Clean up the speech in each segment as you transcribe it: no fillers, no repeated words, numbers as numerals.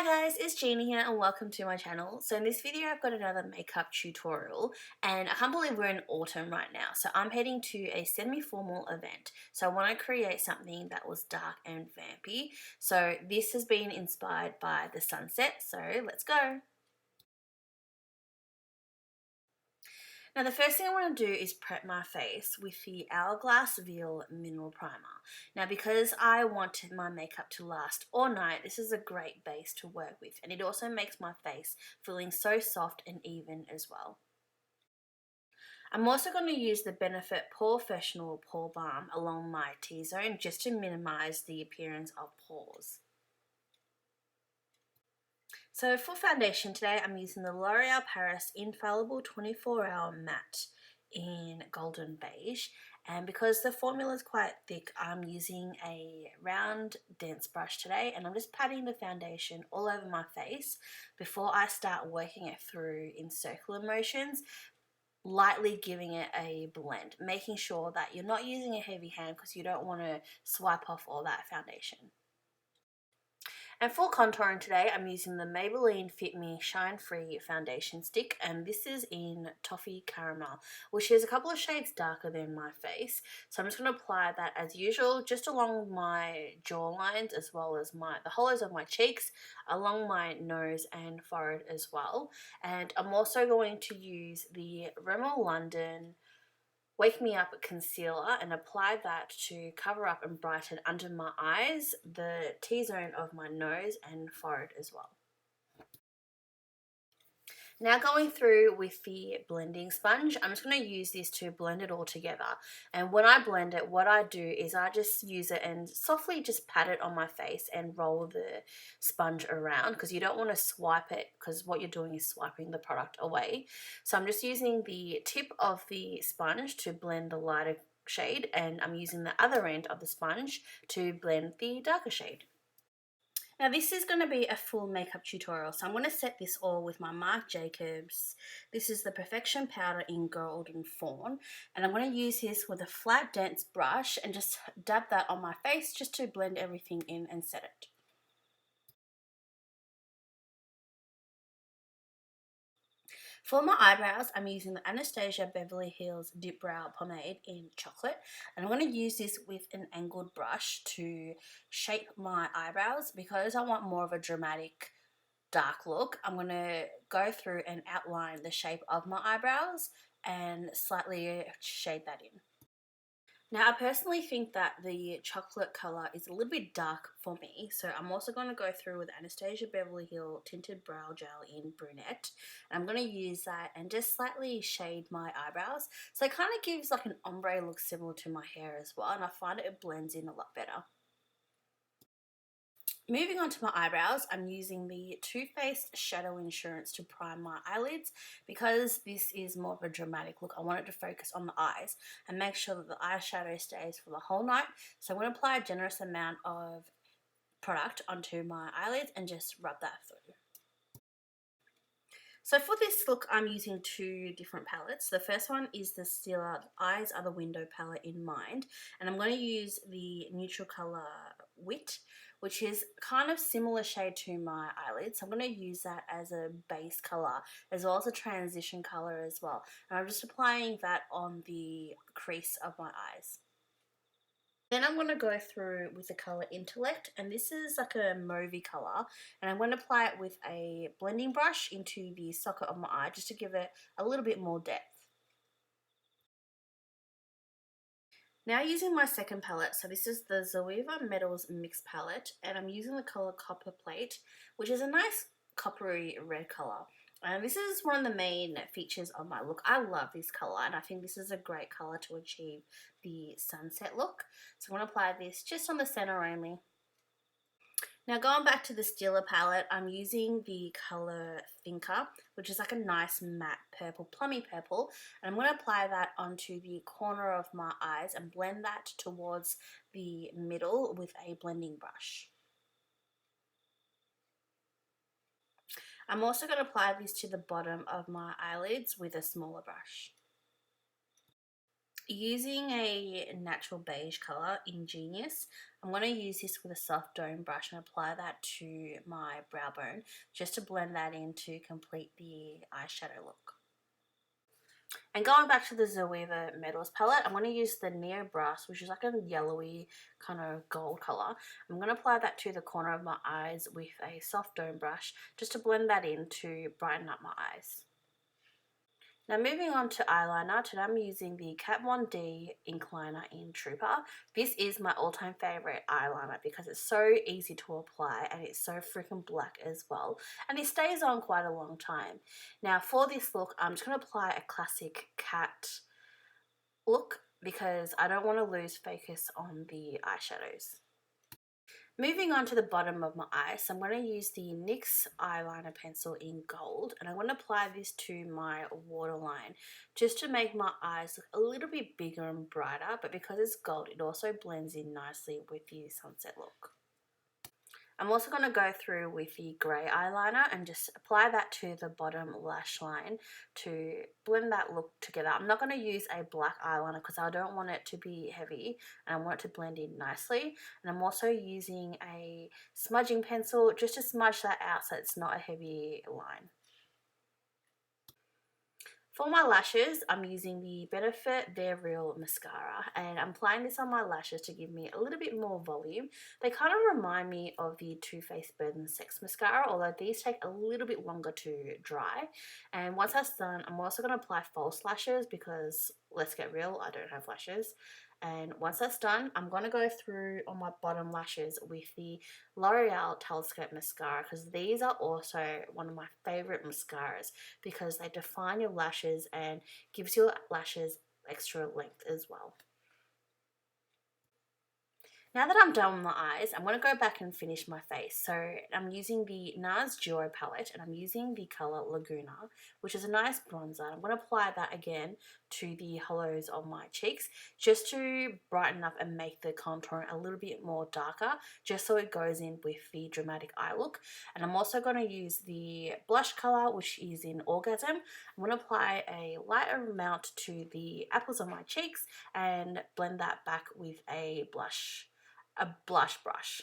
Hi guys, it's Jeannie here and welcome to my channel. So in this video I've got another makeup tutorial and I can't believe we're in autumn right now. So I'm heading to a semi-formal event. So I want to create something that was dark and vampy. So this has been inspired by the sunset, so let's go. Now the first thing I want to do is prep my face with the Hourglass Veil Mineral Primer. Now because I wanted my makeup to last all night, this is a great base to work with, and it also makes my face feeling so soft and even as well. I'm also going to use the Benefit Pore-fessional Pore Balm along my T-zone just to minimise the appearance of pores. So for foundation today, I'm using the L'Oreal Paris Infallible 24-Hour Matte in Golden Beige. And because the formula is quite thick, I'm using a round dense brush today, and I'm just patting the foundation all over my face before I start working it through in circular motions, lightly giving it a blend, making sure that you're not using a heavy hand because you don't want to swipe off all that foundation. And for contouring today, I'm using the Maybelline Fit Me Shine Free Foundation Stick, and this is in Toffee Caramel, which is a couple of shades darker than my face. So I'm just going to apply that as usual, just along my jawlines as well as the hollows of my cheeks, along my nose and forehead as well. And I'm also going to use the Rimmel London Wake Me Up concealer and apply that to cover up and brighten under my eyes, the T-zone of my nose and forehead as well. Now going through with the blending sponge, I'm just going to use this to blend it all together. And when I blend it, what I do is I just use it and softly just pat it on my face and roll the sponge around, because you don't want to swipe it, because what you're doing is swiping the product away. So I'm just using the tip of the sponge to blend the lighter shade, and I'm using the other end of the sponge to blend the darker shade. Now this is going to be a full makeup tutorial, so I'm going to set this all with my Marc Jacobs. This is the Perfection Powder in Gold and Fawn, and I'm going to use this with a flat dense brush and just dab that on my face just to blend everything in and set it. For my eyebrows, I'm using the Anastasia Beverly Hills Dipbrow Pomade in Chocolate, and I'm going to use this with an angled brush to shape my eyebrows. Because I want more of a dramatic dark look, I'm going to go through and outline the shape of my eyebrows and slightly shade that in. Now, I personally think that the chocolate colour is a little bit dark for me, so I'm also going to go through with Anastasia Beverly Hills Tinted Brow Gel in Brunette. And I'm going to use that and just slightly shade my eyebrows, so it kind of gives like an ombre look similar to my hair as well, and I find it blends in a lot better. Moving on to my eyebrows, I'm using the Too Faced Shadow Insurance to prime my eyelids. Because this is more of a dramatic look, I want it to focus on the eyes and make sure that the eyeshadow stays for the whole night. So I'm going to apply a generous amount of product onto my eyelids and just rub that through. So for this look, I'm using two different palettes. The first one is the Stila Eyes Are the Window palette in Mind, and I'm going to use the neutral colour Wit, which is kind of similar shade to my eyelids. So I'm going to use that as a base colour as well as a transition colour as well. And I'm just applying that on the crease of my eyes. Then I'm going to go through with the colour Intellect, and this is like a mauvey colour, and I'm going to apply it with a blending brush into the socket of my eye just to give it a little bit more depth. Now using my second palette, so this is the Zoeva Metals Mix palette, and I'm using the colour Copper Plate, which is a nice coppery red colour. And this is one of the main features of my look. I love this colour, and I think this is a great colour to achieve the sunset look. So I'm going to apply this just on the centre only. Now going back to the Stila palette, I'm using the colour Thinker, which is like a nice matte purple, plummy purple, and I'm going to apply that onto the corner of my eyes and blend that towards the middle with a blending brush. I'm also going to apply this to the bottom of my eyelids with a smaller brush. Using a natural beige colour, Ingenious, I'm going to use this with a soft dome brush and apply that to my brow bone just to blend that in to complete the eyeshadow look. And going back to the Zoeva Metals palette, I'm going to use the Neo Brass, which is like a yellowy kind of gold colour. I'm going to apply that to the corner of my eyes with a soft dome brush just to blend that in to brighten up my eyes. Now moving on to eyeliner, today I'm using the Kat Von D Ink Liner in Trooper. This is my all-time favourite eyeliner because it's so easy to apply and it's so freaking black as well. And it stays on quite a long time. Now for this look, I'm just going to apply a classic Kat look because I don't want to lose focus on the eyeshadows. Moving on to the bottom of my eye, so I'm going to use the NYX Eyeliner pencil in gold and I'm going to apply this to my waterline just to make my eyes look a little bit bigger and brighter, but because it's gold it also blends in nicely with the sunset look. I'm also going to go through with the grey eyeliner and just apply that to the bottom lash line to blend that look together. I'm not going to use a black eyeliner because I don't want it to be heavy and I want it to blend in nicely. And I'm also using a smudging pencil just to smudge that out so it's not a heavy line. For my lashes, I'm using the Benefit They're Real Mascara and I'm applying this on my lashes to give me a little bit more volume. They kind of remind me of the Too Faced Bird and Sex Mascara, although these take a little bit longer to dry. And once that's done, I'm also going to apply false lashes because, let's get real, I don't have lashes. And once that's done, I'm going to go through on my bottom lashes with the L'Oreal Telescopic Mascara because these are also one of my favourite mascaras because they define your lashes and gives your lashes extra length as well. Now that I'm done with my eyes, I'm going to go back and finish my face. So I'm using the NARS Duo palette and I'm using the colour Laguna, which is a nice bronzer. I'm going to apply that again to the hollows of my cheeks just to brighten up and make the contour a little bit more darker, just so it goes in with the dramatic eye look. And I'm also going to use the blush colour, which is in Orgasm. I'm going to apply a lighter amount to the apples of my cheeks and blend that back with a blush brush.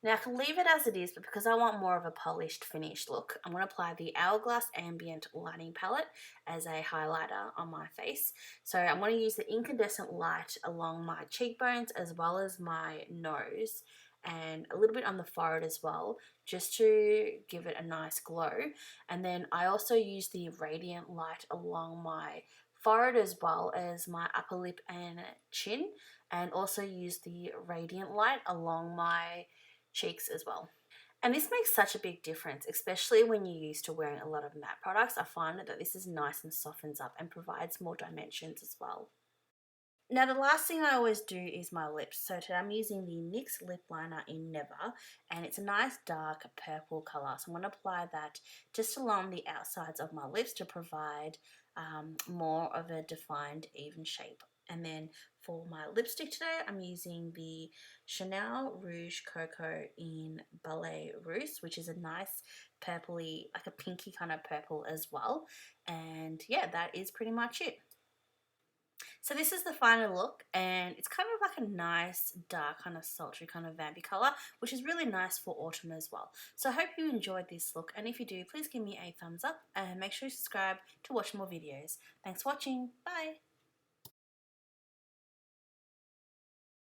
Now I can leave it as it is, but because I want more of a polished finished look, I'm going to apply the Hourglass Ambient Lighting Palette as a highlighter on my face. So I'm going to use the incandescent light along my cheekbones as well as my nose and a little bit on the forehead as well, just to give it a nice glow. And then I also use the radiant light along my forehead as well as my upper lip and chin, and also use the radiant light along my cheeks as well. And this makes such a big difference, especially when you're used to wearing a lot of matte products. I find that this is nice and softens up and provides more dimensions as well. Now the last thing I always do is my lips. So today I'm using the NYX Lipliner in Never and it's a nice dark purple colour. So I'm going to apply that just along the outsides of my lips to provide more of a defined even shape. And then for my lipstick today, I'm using the Chanel Rouge Coco in Ballet Russe, which is a nice purpley, like a pinky kind of purple as well. And yeah, that is pretty much it. So this is the final look and it's kind of like a nice dark kind of sultry kind of vampy colour, which is really nice for autumn as well. So I hope you enjoyed this look, and if you do, please give me a thumbs up and make sure you subscribe to watch more videos. Thanks for watching. Bye!